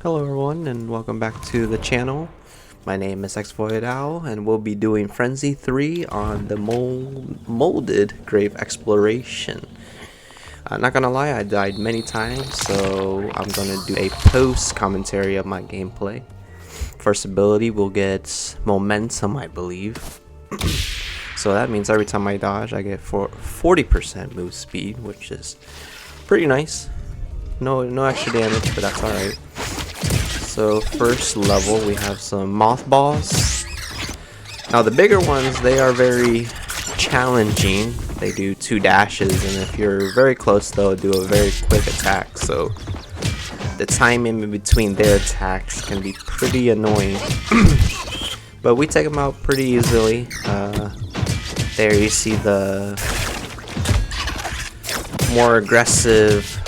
Hello everyone and welcome back to the channel. My name is exVoid and we'll be doing Frenzy 3 on the molded grave exploration. Not gonna lie, I died many times, so I'm gonna do a post commentary of my gameplay. First ability will get momentum, I believe. So that means every time I dodge I get 40% move speed, which is pretty nice. No extra damage, but that's alright. So first level we have some mothballs. Now the bigger ones, they are very challenging. They do 2 dashes, and if you're very close they'll do a very quick attack, so the timing in between their attacks can be pretty annoying. But we take them out pretty easily. There you see the more aggressive,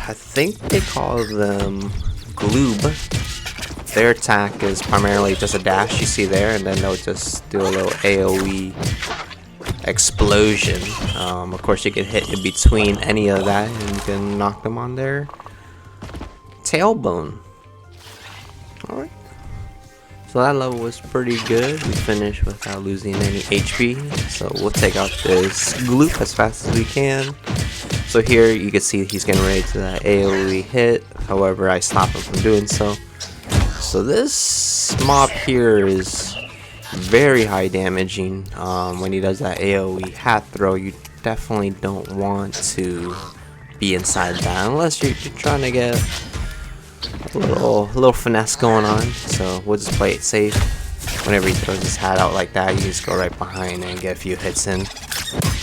I think they call them gloob. Their attack is primarily just a dash you see there, and then they'll just do a little AoE explosion. Of course you can hit in between any of that and you can knock them on their tailbone. Alright. So that level was pretty good. We finished without losing any HP. So we'll take out this gloop as fast as we can. So here you can see he's getting ready to that AoE hit. However, I stopped him from doing so. So this mob here is very high damaging. When he does that AoE hat throw, you definitely don't want to be inside that unless you're trying to get a little finesse going on. So we'll just play it safe. Whenever he throws his hat out like that, you just go right behind and get a few hits in.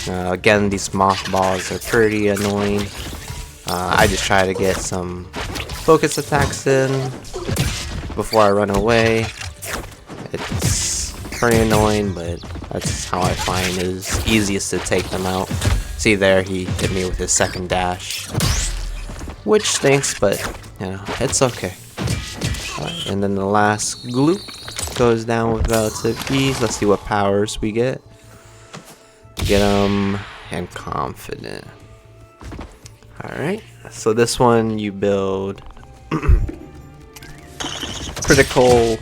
Again, these mothballs are pretty annoying. I just try to get some focus attacks in before I run away. It's pretty annoying, but that's how I find is easiest to take them out. See there, he hit me with his second dash, which stinks, but you know, it's okay. And then the last gloop goes down with relative ease. Let's see what powers we get. Get them and confident. Alright, so this one you build critical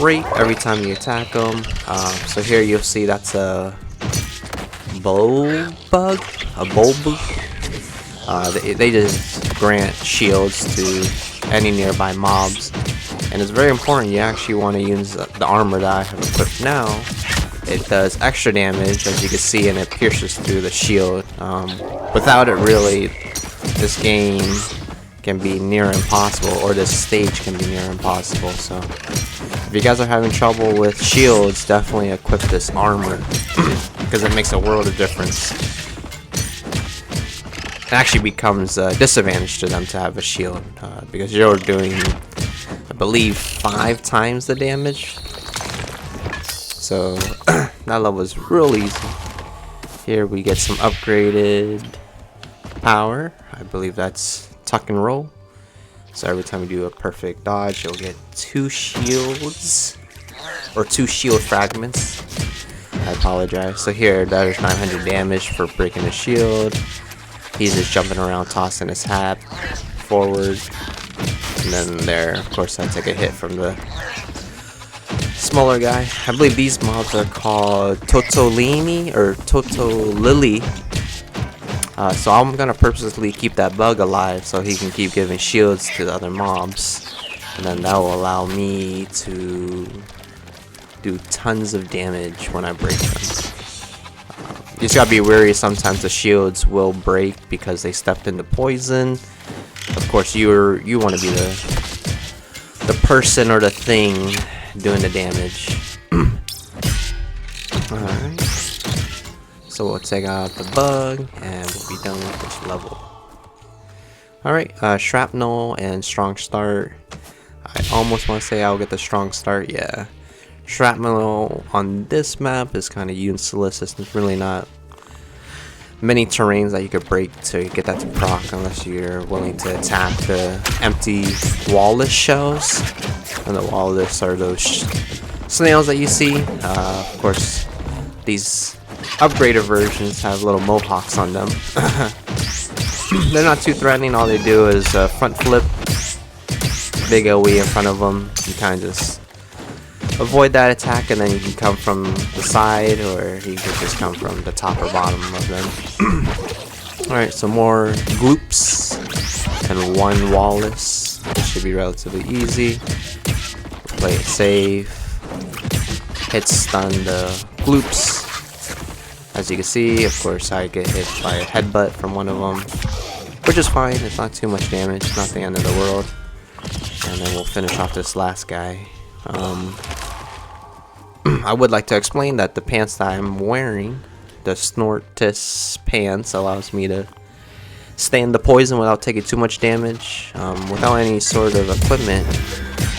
rate every time you attack them. So here you'll see that's a bulbug. They just grant shields to any nearby mobs, and it's very important you actually want to use the armor that I have equipped now. It does extra damage, as you can see, and it pierces through the shield. Without it, really, this game can be near impossible, or this stage can be near impossible. So if you guys are having trouble with shields, definitely equip this armor because it makes a world of difference. It actually becomes a disadvantage to them to have a shield because you're doing, I believe, 5 times the damage. So that level is real easy. Here we get some upgraded power. I believe that's tuck and roll. So every time you do a perfect dodge, you'll get 2 shields, or 2 shield fragments. I apologize. So here, there's 900 damage for breaking the shield. He's just jumping around, tossing his hat forward. And then there, of course, I take a hit from the smaller guy. I believe these mobs are called Totolini or Totolili. So I'm gonna purposely keep that bug alive so he can keep giving shields to the other mobs, and then that will allow me to do tons of damage when I break them. You just gotta be wary, sometimes the shields will break because they stepped into poison. Of course, you want to be the person or the thing doing the damage. Alright. So we'll take out the bug and we'll be done with this level. Alright, shrapnel and strong start. I almost want to say I'll get the strong start, yeah. Shrapnel on this map is kind of useless. There's really not many terrains that you could break to get that to proc unless you're willing to attack the empty wallless shells. And the wallless are those snails that you see. Of course, these upgraded versions have little mohawks on them. They're not too threatening. All they do is front flip, big AoE in front of them. You kind of just avoid that attack, and then you can come from the side, or you can just come from the top or bottom of them. Alright, so more gloops and one Wallace. This should be relatively easy. Play it safe. Hit stun the gloops. As you can see, of course, I get hit by a headbutt from one of them, which is fine. It's not too much damage. It's not the end of the world. And then we'll finish off this last guy. I would like to explain that the pants that I'm wearing, the Snortus pants, allows me to stand the poison without taking too much damage. Without any sort of equipment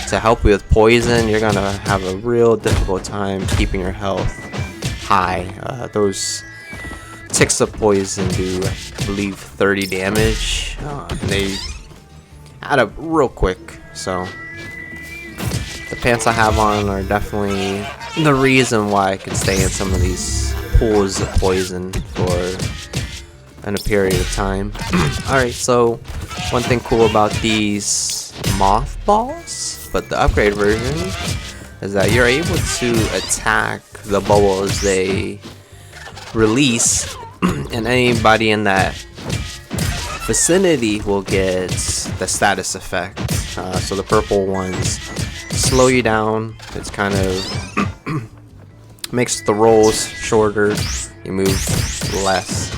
to help you with poison, you're gonna have a real difficult time keeping your health high. Those ticks of poison do, I believe, 30 damage, and they add up real quick. So the pants I have on are definitely the reason why I can stay in some of these pools of poison for a period of time. Alright, so one thing cool about these mothballs, but the upgrade version, is that you're able to attack the bubbles they release, and anybody in that vicinity will get the status effect. So the purple ones slow you down. It's kind of makes the rolls shorter. You move less.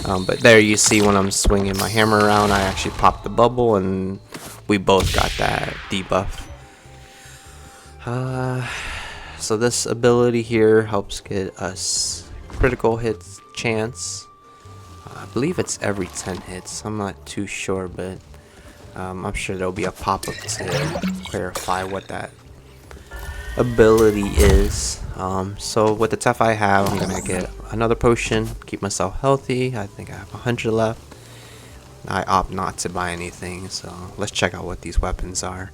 But there you see when I'm swinging my hammer around, I actually popped the bubble, and we both got that debuff. So this ability here helps get us critical hits chance. I believe it's every 10 hits. I'm not too sure, but I'm sure there'll be a pop-up to clarify what that ability is. So with the stuff I have, I'm gonna get another potion, keep myself healthy. I think I have 100 left. I opt not to buy anything, so let's check out what these weapons are.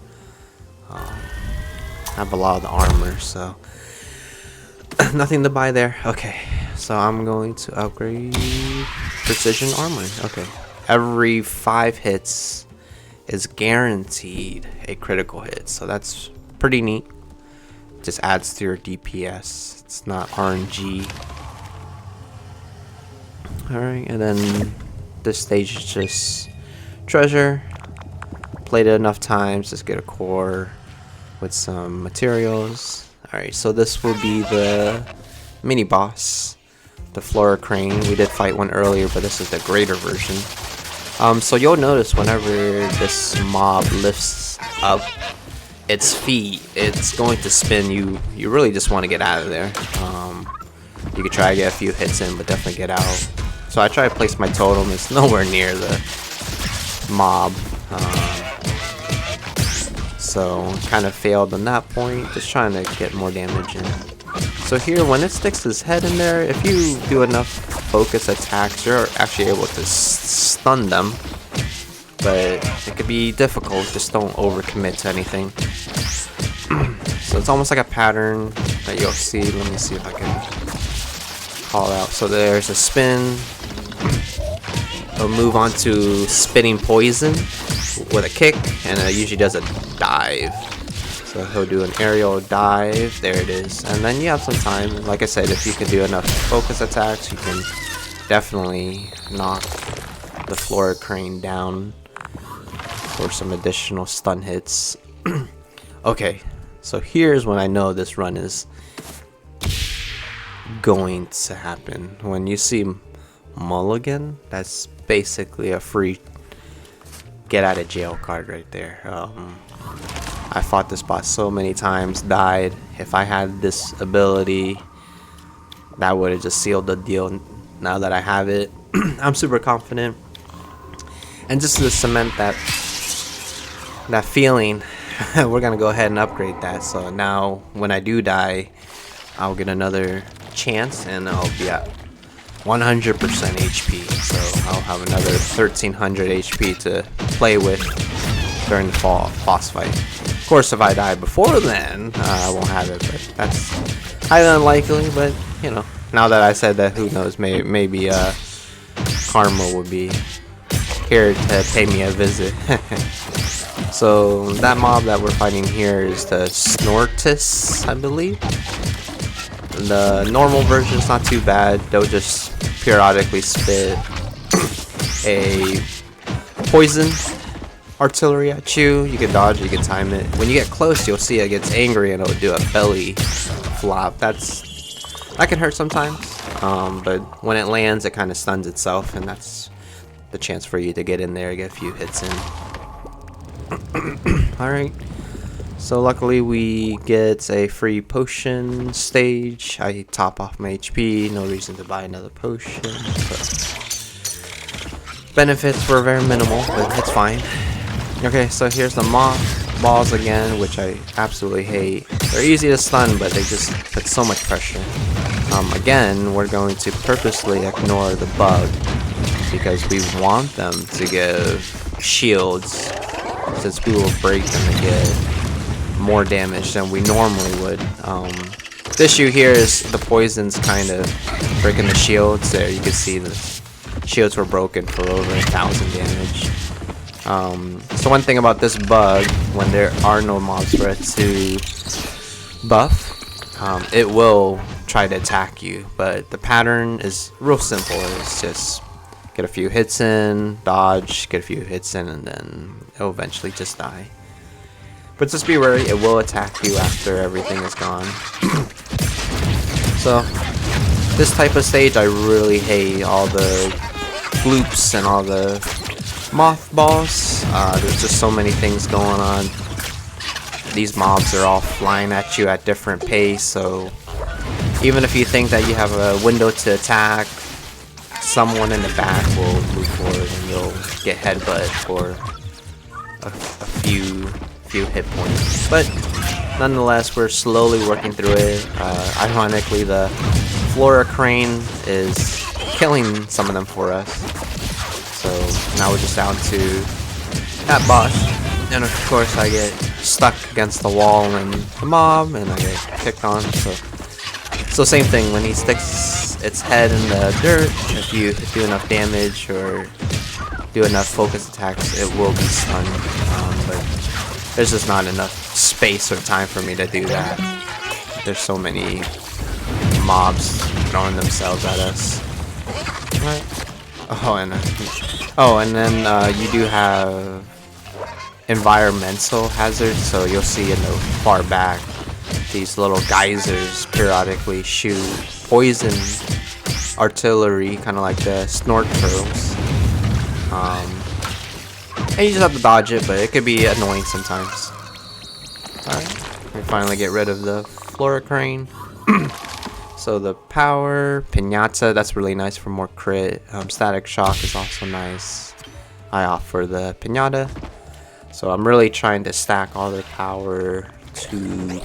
I have a lot of the armor, so nothing to buy there. Okay, so I'm going to upgrade precision armor. Okay, every 5 hits is guaranteed a critical hit, so that's pretty neat. Just adds to your DPS. It's not RNG. Alright, and then this stage is just treasure. Played it enough times, just get a core with some materials. Alright, so this will be the mini boss, the Flora Crane. We did fight one earlier, but this is the greater version. So you'll notice whenever this mob lifts up its feet, it's going to spin you. You really just want to get out of there. You could try to get a few hits in, but definitely get out. So I try to place my totem. It's nowhere near the mob. So kind of failed on that point. Just trying to get more damage in. So here, when it sticks his head in there, if you do enough focus attacks, you're actually able to stun them. But it could be difficult. Just don't overcommit to anything. So it's almost like a pattern that you'll see. Let me see if I can call it out. So there's a spin. He'll move on to spitting poison with a kick, and it usually does a dive. So he'll do an aerial dive. There it is. And then you have some time. Like I said, if you can do enough focus attacks, you can definitely knock the Flora Crane down for some additional stun hits. Okay, so here's when I know this run is going to happen. When you see Mulligan, that's basically a free get out of jail card right there. I fought this boss so many times, died. If I had this ability, that would have just sealed the deal. Now that I have it, I'm super confident. And just to cement that feeling, we're gonna go ahead and upgrade that. So now when I do die, I'll get another chance, and I'll be at 100% HP. So I'll have another 1300 HP to play with during the boss fight. Of course, if I die before then, I won't have it, but that's highly unlikely. But you know, now that I said that, who knows? Maybe karma would be here to pay me a visit. So that mob that we're fighting here is the Snortus, I believe. The normal version is not too bad. They'll just periodically spit a poison artillery at you. You can dodge it, you can time it. When you get close, you'll see it gets angry and it'll do a belly flop. That can hurt sometimes, but when it lands, it kind of stuns itself, and that's the chance for you to get in there, get a few hits in. Alright, so luckily we get a free potion stage. I top off my HP, no reason to buy another potion. So benefits were very minimal, but it's fine. Okay, so here's the moth balls again, which I absolutely hate. They're easy to stun, but they just put so much pressure. Again, we're going to purposely ignore the bug because we want them to give shields, since we will break them and get more damage than we normally would. The issue here is the poison's kind of breaking the shields. There, you can see the shields were broken for over 1,000 damage. So one thing about this bug, when there are no mobs for it to buff, it will try to attack you, but the pattern is real simple. It's just get a few hits in, dodge, get a few hits in, and then it'll eventually just die. But just be wary, it will attack you after everything is gone. So this type of stage I really hate. All the gloops and all the mothballs. There's just so many things going on. These mobs are all flying at you at different pace, so even if you think that you have a window to attack, someone in the back will move forward and you'll get headbutt for a few hit points. But nonetheless, we're slowly working through it. Ironically, the Flora Crane is killing some of them for us. So now we're just down to that boss. And of course I get stuck against the wall and the mob, and I get kicked on. So same thing, when he sticks its head in the dirt, if you do enough damage or do enough focus attacks, it will be stunned. But there's just not enough space or time for me to do that. There's so many mobs throwing themselves at us. Right. And then you do have environmental hazards, so you'll see in the far back these little geysers periodically shoot poison artillery, kind of like the snort turtles. And you just have to dodge it, but it could be annoying sometimes. Alright, we finally get rid of the Flora Crane. So the power, Pinata, that's really nice for more crit. Static Shock is also nice. I opt for the Pinata. So I'm really trying to stack all the power to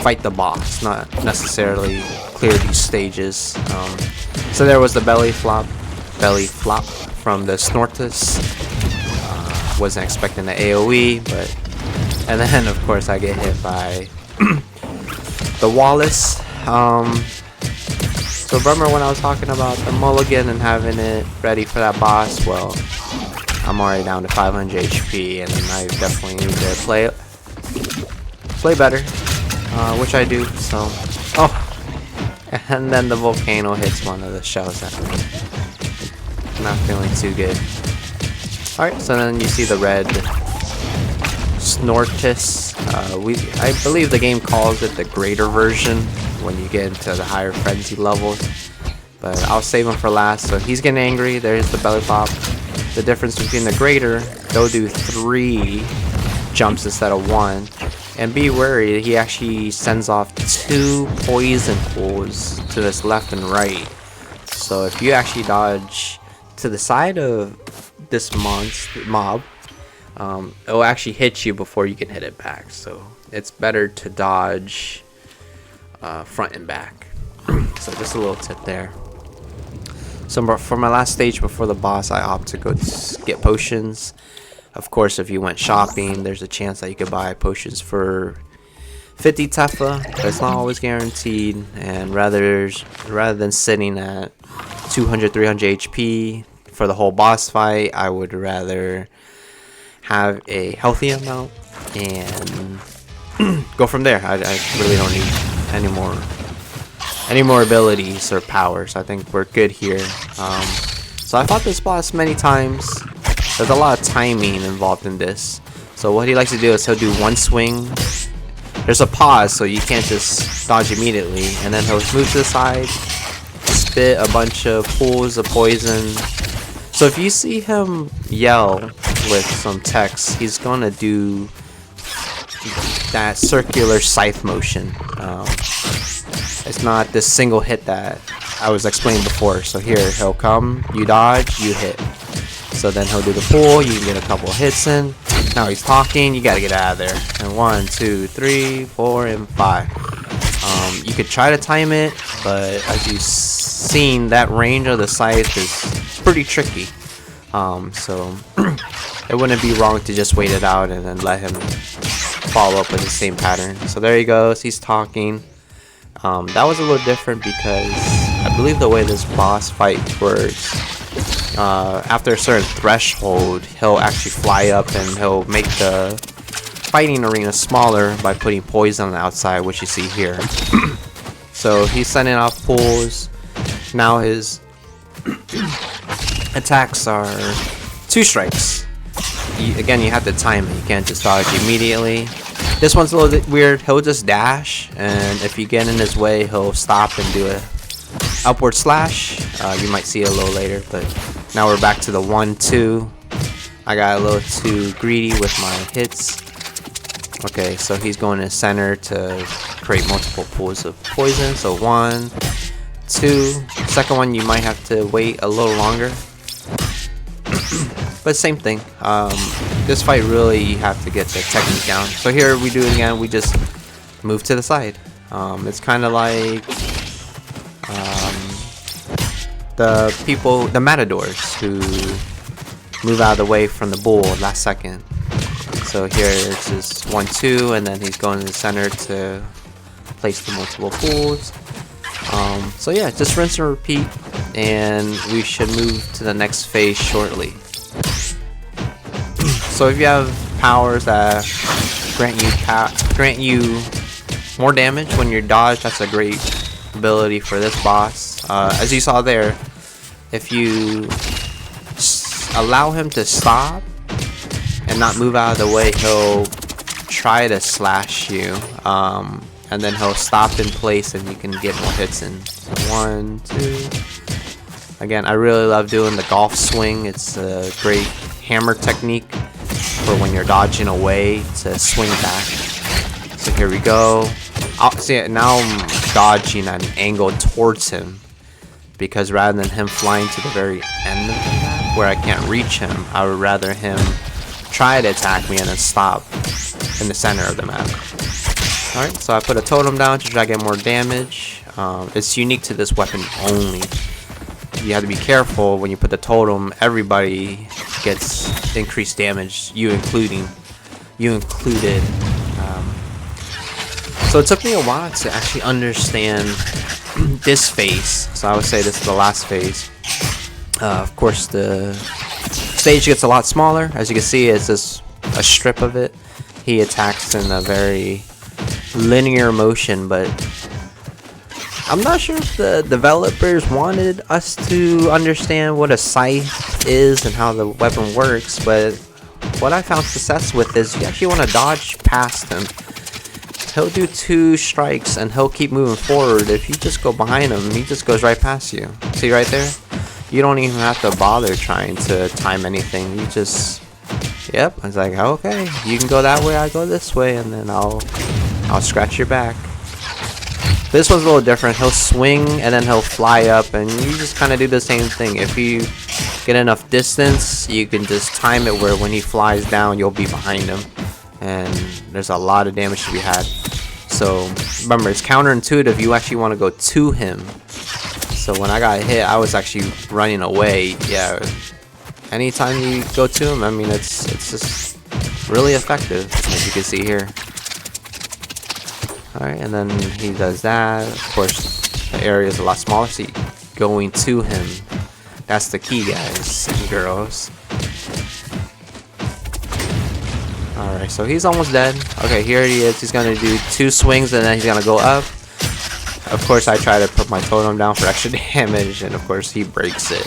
fight the boss, not necessarily clear these stages. So there was the belly flop from the Snortus. Wasn't expecting the AoE, and then of course I get hit by the Wallace. So remember when I was talking about the mulligan and having it ready for that boss? Well, I'm already down to 500 HP, and I definitely need to play better, which I do. So, and then the volcano hits one of the shells at me. Not feeling too good. Alright, so then you see the red Snortus. I believe the game calls it the greater version when you get into the higher frenzy levels, but I'll save him for last. So he's getting angry. There's the belly pop. The difference between the greater, they'll do 3 jumps instead of 1. And be wary, he actually sends off 2 poison pools to this left and right. So if you actually dodge to the side of this mob, it'll actually hit you before you can hit it back. So it's better to dodge front and back. So just a little tip there. So for my last stage before the boss, I opt to go get potions. Of course, if you went shopping, there's a chance that you could buy potions for 50 Tefa, but it's not always guaranteed. And rather than sitting at 200, 300 HP for the whole boss fight, I would rather have a healthy amount and go from there. I really don't need any more abilities or powers. I think we're good here. So I fought this boss many times. There's a lot of timing involved in this. So what he likes to do is he'll do one swing. There's a pause, so you can't just dodge immediately, and then he'll move to the side, spit a bunch of pools of poison. So if you see him yell with some text, he's gonna do that circular scythe motion. It's not this single hit that I was explaining before. So here, he'll come, you dodge, you hit. So then he'll do the pool, you can get a couple hits in. Now he's talking, you gotta get out of there. And 1, 2, 3, 4, and 5. You could try to time it, but as you've seen, that range of the scythe is pretty tricky. So it wouldn't be wrong to just wait it out and then let him follow up with the same pattern. So there he goes, he's talking. That was a little different because I believe the way this boss fight works, after a certain threshold, he'll actually fly up and he'll make the fighting arena smaller by putting poison on the outside, which you see here. So he's sending off pools. Now his attacks are 2 strikes. Again, you have to time it. You can't just dodge immediately. This one's a little bit weird. He'll just dash, and if you get in his way, he'll stop and do a upward slash. You might see it a little later, but now we're back to the 1, 2. I got a little too greedy with my hits. Okay, so he's going to center to create multiple pools of poison. So 1, 2. Second one, you might have to wait a little longer. But same thing. This fight really, you have to get the technique down. So here we do it again. We just move to the side. It's kind of like the matadors who move out of the way from the bull last second. So here it's just 1, 2, and then he's going to the center to place the multiple pools. So yeah, just rinse and repeat, and we should move to the next phase shortly. So if you have powers that grant you more damage when you're dodged, that's a great ability for this boss. As you saw there, if you allow him to stop and not move out of the way, he'll try to slash you, and then he'll stop in place and you can get more hits in. 1, 2. Again, I really love doing the golf swing. It's a great hammer technique for when you're dodging away to swing back. So here we go. See, now I'm dodging at an angle towards him, because rather than him flying to the very end of the map where I can't reach him, I would rather him try to attack me and then stop in the center of the map. Alright, so I put a totem down to try to get more damage. It's unique to this weapon only. You have to be careful when you put the totem. Everybody gets increased damage, you included. So it took me a while to actually understand this phase. So I would say this is the last phase. Of course, the stage gets a lot smaller. As you can see, it's just a strip of it. He attacks in a very linear motion, but I'm not sure if the developers wanted us to understand what a scythe is and how the weapon works, but what I found success with is you actually want to dodge past him. He'll do 2 strikes and he'll keep moving forward. If you just go behind him, he just goes right past you. See right there? You don't even have to bother trying to time anything. You just, yep, I was like, okay, you can go that way, I go this way, and then I'll scratch your back. This one's a little different. He'll swing and then he'll fly up, and you just kind of do the same thing. If you get enough distance, you can just time it where when he flies down, you'll be behind him, and there's a lot of damage to be had. So remember, it's counterintuitive. You actually want to go to him. So when I got hit, I was actually running away. Yeah, anytime you go to him, I mean, it's just really effective, as you can see here. Alright, and then he does that. Of course, the area is a lot smaller, so going to him That's the key, guys and girls. Alright, so he's almost dead. Okay, here he is. He's gonna do 2 swings and then he's gonna go up. Of course, I try to put my totem down for extra damage, and of course, he breaks it.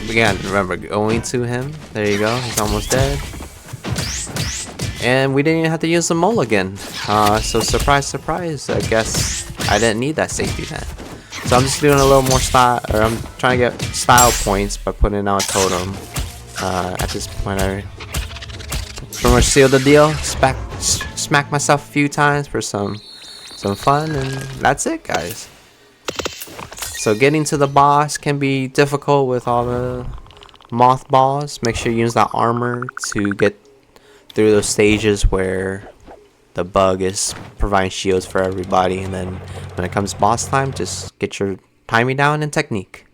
Again, remember, going to him. There you go. He's almost dead. And we didn't even have to use the mulligan. So surprise, surprise. I guess I didn't need that safety net. So I'm just doing a little more style, or I'm trying to get style points by putting out a totem. At this point, I pretty much sealed the deal. Smack myself a few times for some fun, and that's it, guys. So getting to the boss can be difficult with all the mothballs. Make sure you use that armor to get through those stages where the bug is providing shields for everybody, and then when it comes boss time, just get your timing down and technique.